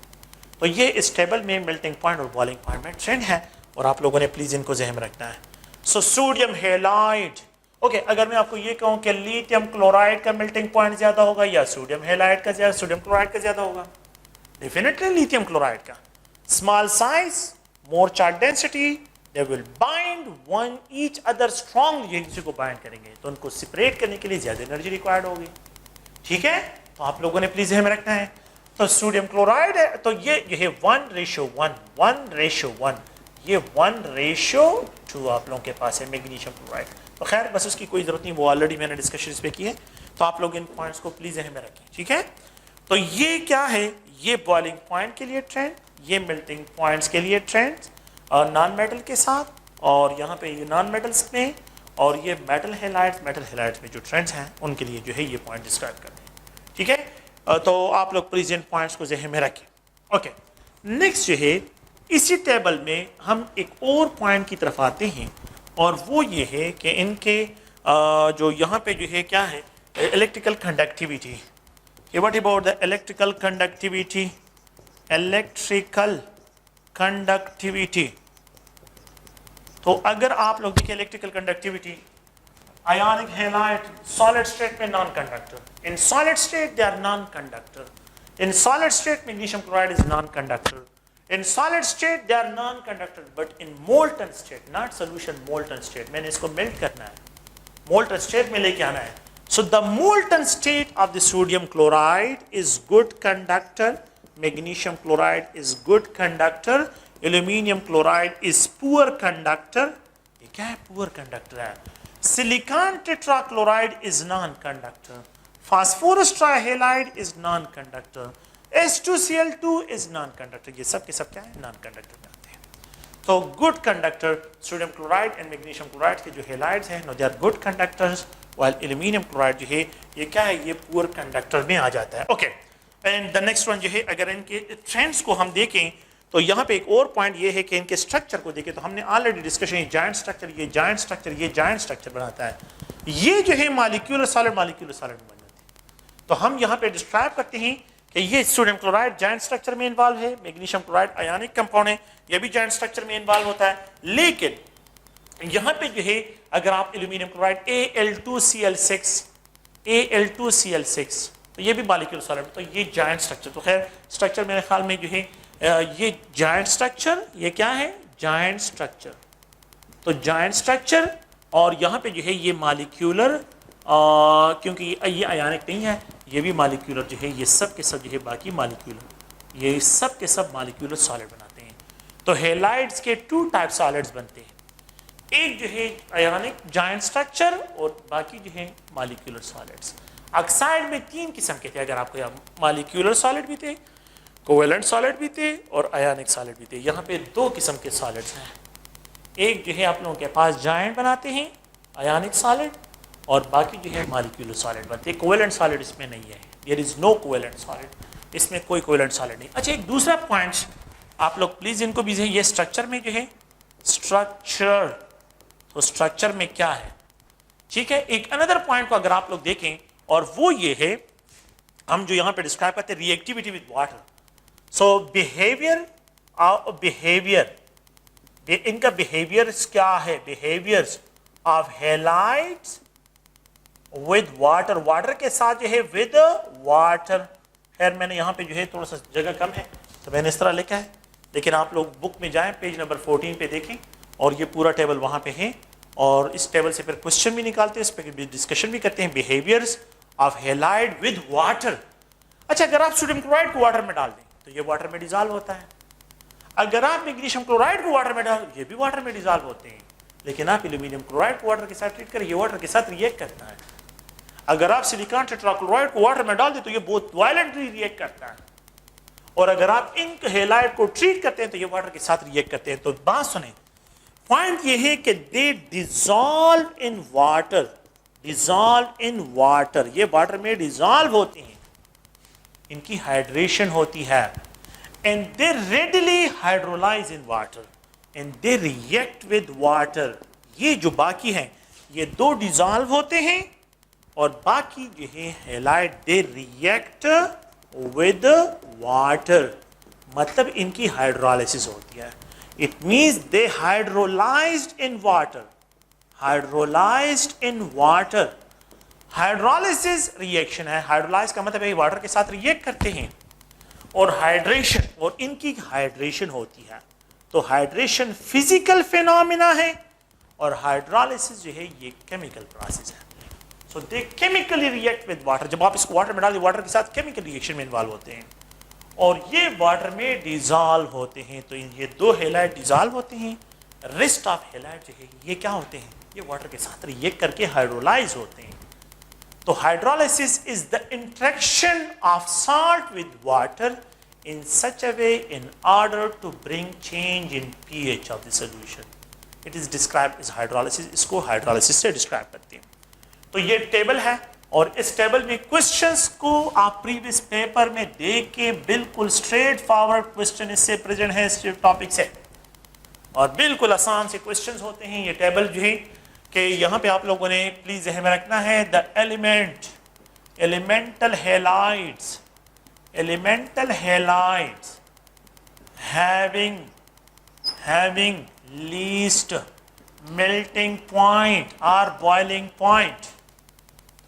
तो ये इस टेबल में मेल्टिंग पॉइंट और बॉइलिंग पॉइंट में ट्रेंड है और आप लोगों ने प्लीज इनको ज़हन में रखना है। सो सोडियम हैलाइड, ओके, अगर मैं आपको ये कहूँ कि लिथियम क्लोराइड का मेल्टिंग पॉइंट ज़्यादा होगा या सोडियम हैलाइड का ज़्यादा, सोडियम क्लोराइड का ज़्यादा होगा? डेफिनेटली लिथियम क्लोराइड का। Small size, more charge density, they will bind one each other strongly, एक दूसरे को बाइंड करेंगे तो उनको सेपरेट करने के लिए ज़्यादा एनर्जी रिक्वायर्ड होगी, ठीक है? तो आप लोगों ने प्लीज ध्यान में रखना है। तो सोडियम क्लोराइड है तो ये है 1:1, 1:1, ये 1:2 आप लोगों के पास है मैग्नीशियम क्लोराइड। तो खैर बस उसकी कोई ज़रूरत नहीं, वो ऑलरेडी मैंने डिस्कशन इस पर की है। तो आप लोग इन पॉइंट्स को प्लीज ध्यान में रखें, ठीक है? तो ये क्या है, ये बॉइलिंग पॉइंट के लिए ट्रेंड, ये मेल्टिंग पॉइंट्स के लिए ट्रेंड और नॉन मेटल के साथ, और यहाँ पे ये नॉन मेटल्स में और ये मेटल हैलाइड्स में जो ट्रेंड्स हैं उनके लिए जो है ये पॉइंट डिस्क्राइब करते हैं, ठीक है? तो आप लोग प्लीज इन पॉइंट्स को ज़हन में रखें। ओके, नेक्स्ट जो है इसी टेबल में हम एक और पॉइंट की तरफ आते हैं और वो ये है कि इनके जो यहाँ पे जो है क्या है, electrical conductivity. What about the electrical conductivity? Electrical conductivity, तो अगर आप लोग देखिए electrical conductivity, ionic halide solid state में non conductor, in solid state they are non conductor, in solid state magnesium chloride is non conductor, in solid state they are non conductor, but in molten state, not solution, molten state, मैंने इसको melt करना है, molten state में लेके आना है। So the molten state of the sodium chloride is good conductor, magnesium chloride is good conductor, aluminium chloride is poor conductor। ये क्या है? poor conductor है। silicon tetrachloride is non-conductor, phosphorus trihalide is non-conductor, S2Cl2 is non-conductor। ये सब के सब क्या है? non-conductor में आते हैं। तो good conductor sodium chloride and magnesium chloride के जो halides हैं, no, they are good conductors, while aluminium chloride जो है ये क्या है? ये poor conductor में आ जाता है। Okay, and the next one जो है अगर इनके ट्रेंड्स को हम देखें तो यहाँ पे एक और पॉइंट ये है कि इनके स्ट्रक्चर को देखें तो हमने ऑलरेडी डिस्कशन, ये जॉइंट स्ट्रक्चर, ये जॉइंट स्ट्रक्चर, ये जॉइंट स्ट्रक्चर बनाता है, ये जो है मॉलिक्यूलर सॉलिड में बन जाती है। तो हम यहाँ पे डिस्क्राइब करते हैं कि ये सोडियम क्लोराइड जॉइंट स्ट्रक्चर में इन्वॉल्व है, मैग्नीशियम क्लोराइड आयनिक कंपाउंड है, ये भी जॉइंट स्ट्रक्चर में इन्वॉल्व होता है। लेकिन यहाँ पे जो है अगर आप एल्यूमिनियम क्लोराइड Al2Cl6 तो ये भी मॉलिक्यूलर सॉलिड, तो ये जॉइंट स्ट्रक्चर, तो खैर स्ट्रक्चर मेरे ख्याल में जो है ये जॉइंट स्ट्रक्चर, ये क्या है? Joint structure. तो जॉइंट स्ट्रक्चर और यहाँ पे जो है ये मॉलिक्यूलर, क्योंकि ये आयनिक नहीं है, ये भी मॉलिक्यूलर जो है, ये सब के सब जो है बाकी मॉलिक्यूलर, ये सब के सब मॉलिक्यूलर सॉलिड बनाते हैं। तो हैलाइड्स के 2 टाइप सॉलिड्स बनते हैं, एक जो है आयनिक जॉइंट स्ट्रक्चर और बाकी जो है मॉलिक्यूलर सॉलिड्स। ऑक्साइड में 3 किस्म के थे, अगर आपको यहाँ मॉलिक्यूलर सॉलिड भी थे, कोवेलेंट सॉलिड भी थे और आयनिक सॉलिड भी थे। यहाँ पे 2 किस्म के सॉलिड्स हैं, एक जो है आप लोगों के पास जॉइंट बनाते हैं आयनिक सॉलिड और बाकी जो है मॉलिक्यूलर सॉलिड बनते हैं। कोवेलेंट सॉलिड इसमें नहीं है, there is no covalent solid, इसमें कोई कोवेलेंट सॉलिड नहीं। अच्छा, एक दूसरा पॉइंट आप लोग प्लीज इनको भी ये स्ट्रक्चर में जो है स्ट्रक्चर, तो स्ट्रक्चर में क्या है, ठीक है। एक अनदर पॉइंट को अगर आप लोग देखें और वो ये है, हम जो यहां पे डिस्क्राइब करते हैं reactivity with water. So behaviour behaviour इनका बिहेवियर्स क्या है, behaviours of halides with water, water के साथ जो है विद वाटर। खैर मैंने यहाँ पे जो है थोड़ा सा जगह कम है तो मैंने इस तरह लिखा है, लेकिन आप लोग बुक में जाएं पेज नंबर 14 पे देखें और ये पूरा टेबल वहाँ पे है और इस टेबल से फिर क्वेश्चन भी निकालते हैं, इस पर डिस्कशन भी करते हैं। Behaviours of halide with water. अच्छा, अगर आप सोडियम क्लोराइड को वाटर में डाल दें तो ये वाटर में डिजॉल्व होता है, अगर आप मैग्नीशियम क्लोराइड को वाटर में डाल ये भी वाटर में डिजॉल्व होते हैं, लेकिन आप एल्यूमिनियम क्लोराइड को वाटर के साथ ट्रीट करें ये वाटर के साथ रिएक्ट करता है। अगर आप सिलिकॉन टेट्राक्लोराइड को वाटर में डाल दें तो ये बहुत वायलेंटली रिएक्ट करता है, और अगर आप इन हैलाइड को ट्रीट करते हैं तो ये वाटर के साथ रिएक्ट करते हैं। तो बात सुने, पॉइंट ये है कि they dissolve in water, dissolve in water, ये वाटर में डिजॉल्व होती हैं, इनकी हाइड्रेशन होती है, and they readily hydrolyse in water and they react with water. ये जो बाकी हैं ये दो डिजॉल्व होते हैं और बाकी जो है halide they react with water, मतलब इनकी हाइड्रोलाइसिस होती है। It means they hydrolysed in water, hydrolysed in water. Hydrolysis reaction है, हाइड्रोलाइज का मतलब है वाटर के साथ रिएक्ट करते हैं, और हाइड्रेशन, और इनकी हाइड्रेशन होती है। तो हाइड्रेशन फिजिकल फिनोमिना है और हाइड्रोलाइसिस जो है ये केमिकल प्रोसेस है। सो दे केमिकली रिएक्ट विद वाटर। जब आप इसको वाटर में डालते वाटर के साथ केमिकल रिएक्शन में इन्वॉल्व होते हैं और ये वाटर में डिजॉल्व होते हैं। तो ये दो हैलाइड डिजॉल्व होते हैं, रेस्ट ऑफ हैलाइड जो है ये क्या होते हैं, ये वाटर के साथ रिएक्ट करके हाइड्रोलाइज होते हैं। तो hydrolysis is the interaction of salt with water in such a way in order to bring change in pH of the solution. It is described as hydrolysis. इसको हाइड्रोलाइसिस से describe करते हैं। तो ये टेबल है और इस टेबल में क्वेश्चंस को आप प्रीवियस पेपर में देख के बिल्कुल स्ट्रेट फॉरवर्ड क्वेश्चन इससे प्रेजेंट है इस टॉपिक से, और बिल्कुल आसान से क्वेश्चंस होते हैं। ये टेबल जो है कि यहाँ पे आप लोगों ने प्लीज ध्यान में रखना है, the elemental halides, elemental halides having least melting point or boiling point।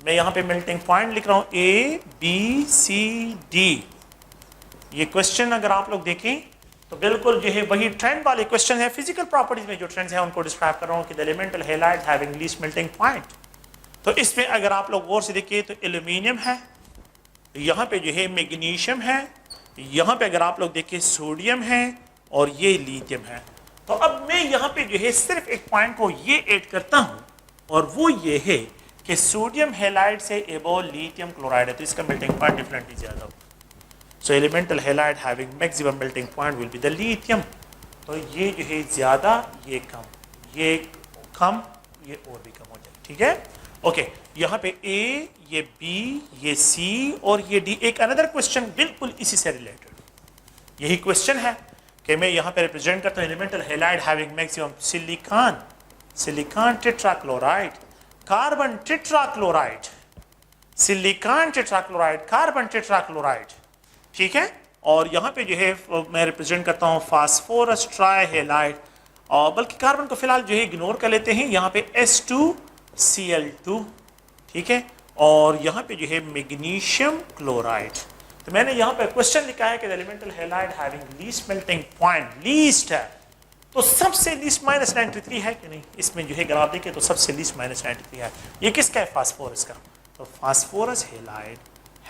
मैं यहां पे melting point लिख रहा हूं A B C D। ये क्वेश्चन अगर आप लोग देखें तो बिल्कुल जो है वही ट्रेंड वाले क्वेश्चन है, फिजिकल प्रॉपर्टीज में जो ट्रेंड्स हैं उनको डिस्क्राइब कर रहा हूं कि the elemental halides having least melting point. तो इसमें अगर आप लोग गौर से देखिए तो एल्यूमिनियम है, यहाँ पे जो है मैग्नीशियम है, यहाँ पे अगर आप लोग देखिए सोडियम है और ये लिथियम है। तो अब मैं यहाँ पे जो है सिर्फ एक पॉइंट को ये ऐड करता हूँ और वो ये है कि सोडियम हैलाइड से एबो लिथियम क्लोराइड है तो इसका मेल्टिंग पॉइंट डिफरेंटली ज़्यादा होगा। So elemental halide having maximum melting point will be the lithium. तो ये जो है ज़्यादा, ये कम, ये कम, ये और भी कम हो जाए, ठीक है। ओके, यहाँ पे ए, ये बी, ये सी और ये डी। एक अनदर क्वेश्चन बिल्कुल इसी से रिलेटेड यही क्वेश्चन है कि मैं यहाँ पे रिप्रेजेंट करता हूँ elemental halide having maximum silicon, silicon tetrachloride, carbon tetrachloride, silicon tetrachloride, carbon tetrachloride, ठीक है। और यहाँ पे जो है मैं रिप्रेजेंट करता हूँ फास्फोरस ट्राइहैलाइड, और बल्कि कार्बन को फिलहाल जो है इग्नोर कर लेते हैं, यहाँ पे H2Cl2, ठीक है। और यहाँ पे जो है मैग्नीशियम क्लोराइड। तो मैंने यहाँ पे क्वेश्चन लिखा है कि elemental halide having least melting point, least है तो सबसे लीस्ट -93 है कि नहीं, इसमें जो है अगर आप देखें तो सबसे लीस्ट -93 है। ये किसका है, फास्फोरस का। तो phosphorus halide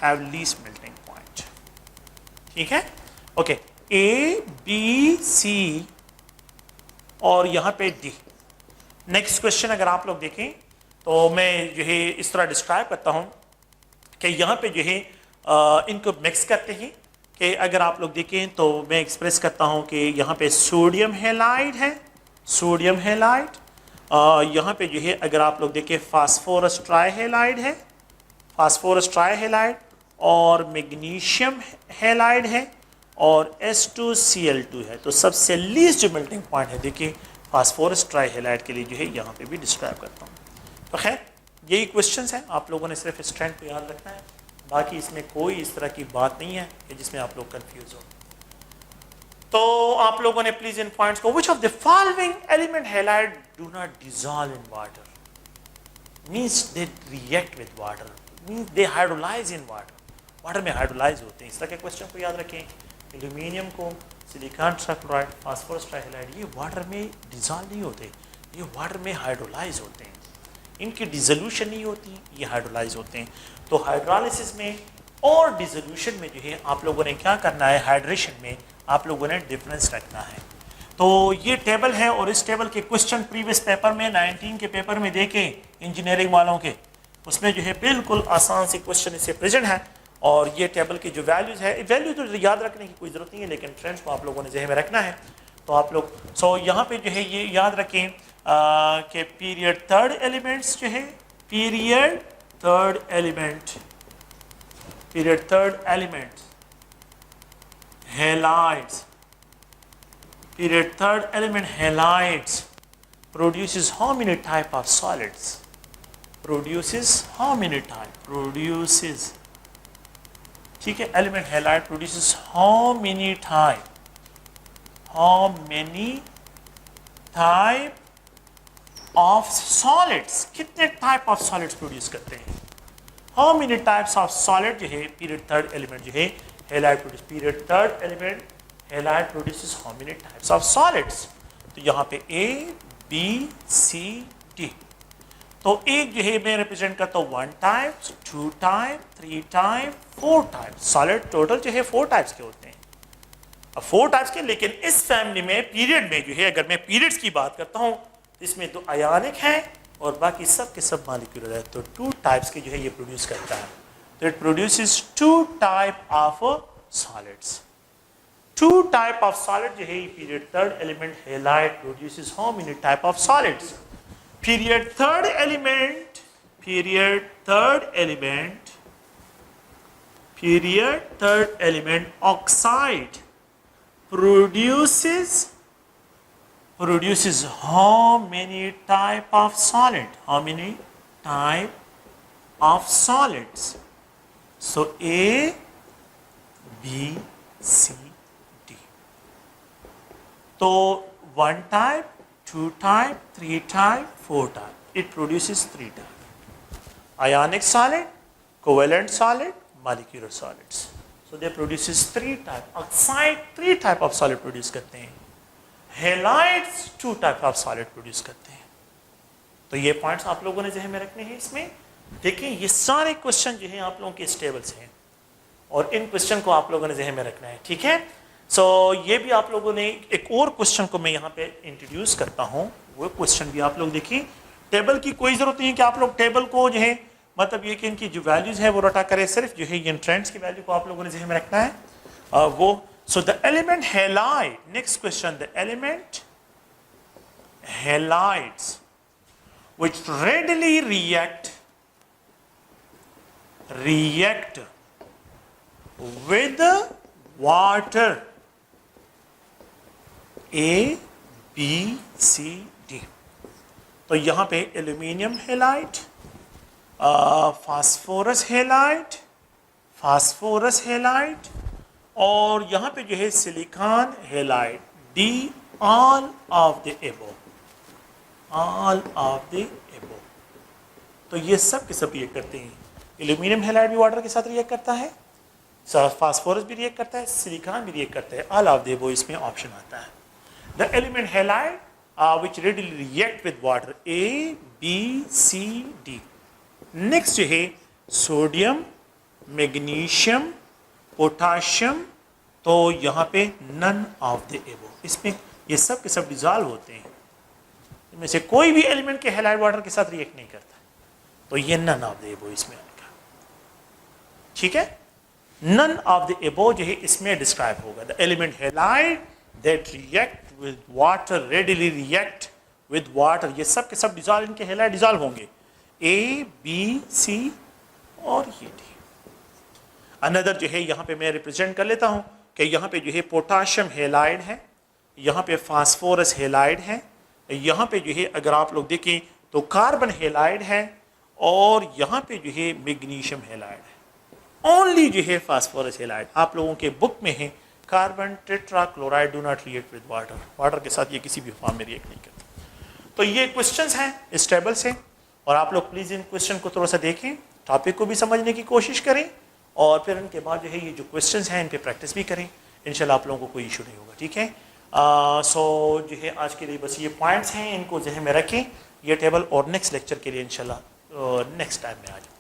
have least melting point, ठीक है। ओके, A B C और यहाँ पे D। नेक्स्ट क्वेश्चन अगर आप लोग देखें तो मैं जो है इस तरह डिस्क्राइब करता हूँ कि यहाँ पे जो है इनको मिक्स करते हैं कि अगर आप लोग देखें तो मैं एक्सप्रेस करता हूँ कि यहाँ पे सोडियम हैलाइड है, सोडियम हैलाइड, यहाँ पे जो है अगर आप लोग देखें फास्फोरस ट्राइहैलाइड है, फास्फोरस ट्राइहैलाइड, और मैग्नीशियम हैलाइड है, और H2Cl2 है, तो सबसे लीस्ट जो मेल्टिंग पॉइंट है, देखिए फास्फोरस ट्राईहेलाइड के लिए जो है यहाँ पे भी डिस्क्राइब करता हूँ। तो खैर यही क्वेश्चंस हैं, आप लोगों ने सिर्फ स्ट्रेंथ को याद रखना है, बाकी इसमें कोई इस तरह की बात नहीं है कि जिसमें आप लोग कंफ्यूज हो। तो आप लोगों ने प्लीज इन पॉइंट्स को, which of the following element halide do not dissolve in water, means they react with water, means they hydrolyse in water, water में हाइड्रोलाइज होते हैं। इस तरह के क्वेश्चन को याद रखें। एल्यूमिनियम को, सिलिकॉन ट्राइक्लोराइड, फास्फोरस ट्राईहेलाइड, ये वाटर में डिसॉल्व नहीं होते, ये वाटर में हाइड्रोलाइज होते हैं, इनकी डिसोल्यूशन नहीं होती, ये हाइड्रोलाइज होते हैं। तो हाइड्रोलिसिस में और डिसोल्यूशन में जो है आप लोगों ने क्या करना है, हाइड्रेशन में आप लोगों ने डिफरेंस रखना है। तो ये टेबल है और इस टेबल के क्वेश्चन प्रीवियस पेपर में 19 के पेपर में देखे इंजीनियरिंग वालों के, उसमें जो है बिल्कुल आसान से क्वेश्चन इससे प्रेजेंट है। और ये टेबल की जो वैल्यूज़ है, वैल्यू तो याद रखने की कोई ज़रूरत नहीं है, लेकिन ट्रेंड्स को आप लोगों ने जहन में रखना है। तो आप लोग यहाँ पे जो है ये याद रखें कि पीरियड थर्ड एलिमेंट्स जो है, period third elements halides, period third element halides produces how many type of solids, produces how many type, produces, ठीक है, element halide produces how many type of solids, कितने type of solids produce करते हैं, how many types of solid जो है period third element जो है halide produce, period third element halide produces how many types of solids। तो यहाँ पे A, B, C, D। तो एक जो है मैं रिप्रेजेंट करता हूँ 1 type, 2 type, 3 type, 4 type. Solid total जो है 4 टाइप्स के होते हैं। अब 4 टाइप्स के, लेकिन इस फैमिली में पीरियड में जो है, अगर मैं पीरियड्स की बात करता हूँ तो इसमें 2 आयनिक हैं और बाकी सब के सब मॉलिक्यूलर है। तो 2 टाइप्स के जो है ये प्रोड्यूस करता है। तो it produces 2 type of solids. 2 type of solid जो है period third element halide produces how many type of solids? Period third element oxide produces how many type of solid? How many type of solids? So A, B, C, तो 1 type, 2 type, 3 type, 4 type. It produces 3 type. Ionic solid, covalent solid, molecular solids. So they produces 3 type. Oxide 3 type of solid produce करते हैं. Halides 2 type of solid produce करते हैं. तो ये points आप लोगों ने जहन में रखने हैं। इसमें देखिए ये सारे क्वेश्चन जो हैं आप लोगों के स्टेबल से हैं और इन क्वेश्चन को आप लोगों ने जहन में रखना है, ठीक है। ये भी आप लोगों ने, एक और क्वेश्चन को मैं यहाँ पे इंट्रोड्यूस करता हूँ, वो क्वेश्चन भी आप लोग देखिए। टेबल की कोई ज़रूरत नहीं है कि आप लोग टेबल को जो है, मतलब ये कि इनकी जो वैल्यूज़ है वो रटा करें, सिर्फ जो है ये ट्रेंड्स की वैल्यू को आप लोगों ने जहन में रखना है। वो so the element halide, next question, the element halides which readily react with water, A, B, C, D। तो यहाँ पे एल्यूमिनियम हैलाइड, फास्फोरस हैलाइड और यहाँ पे जो है silicon halide, D, all of the above। तो ये सब के सब रिएक्ट करते हैं। एल्यूमिनियम हैलाइड भी वाटर के साथ रिएक्ट करता है, फास्फोरस भी रिएक्ट करता है, सिलिकॉन भी रिएक्ट करता है, ऑल ऑफ द अबव इसमें ऑप्शन आता है। The element halide which readily react with water, A, B, C, D। Next जो है सोडियम, मैग्नीशियम, पोटाशियम, तो यहाँ पे नन ऑफ द अबव, इसमें ये सब के सब डिजॉल्व होते हैं। इनमें से कोई भी एलिमेंट के हैलाइड वाटर के साथ रिएक्ट नहीं करता, तो ये नन ऑफ द अबव इसमें आएगा, ठीक है। नन ऑफ द अबव जो है इसमें डिस्क्राइब होगा। The element halide that react with water, readily react with water, ये सब के सब डिजॉल्व, इनके हैलाइड डिजॉल्व होंगे, ए, बी, सी और ये डी। अनदर जो है यहाँ पे मैं रिप्रेजेंट कर लेता हूँ, कि यहाँ पे जो है पोटाशियम हेलाइड है, यहाँ पे फास्फोरस हेलाइड है, यहाँ पे जो है अगर आप लोग देखें तो कार्बन हेलाइड है, और यहाँ पे जो है मैग्नीशियम हेलाइड है। ओनली जो है फास्फोरस हेलाइड आप लोगों के बुक में है carbon tetra chloride do not react with water, water के साथ ये किसी भी फॉर्म में रिएक्ट नहीं करता। तो ये क्वेश्चंस हैं इस टेबल से, और आप लोग प्लीज़ इन क्वेश्चन को थोड़ा सा देखें, टॉपिक को भी समझने की कोशिश करें, और फिर इनके बाद जो है ये जो क्वेश्चंस हैं इन पे प्रैक्टिस भी करें। इंशाल्लाह आप लोगों को कोई इशू नहीं होगा, ठीक है। सो जो है आज के लिए बस ये पॉइंट्स हैं, इनको जहन में रखें ये टेबल, और नेक्स्ट लेक्चर के लिए इंशाल्लाह नेक्स्ट टाइम में आ जाए।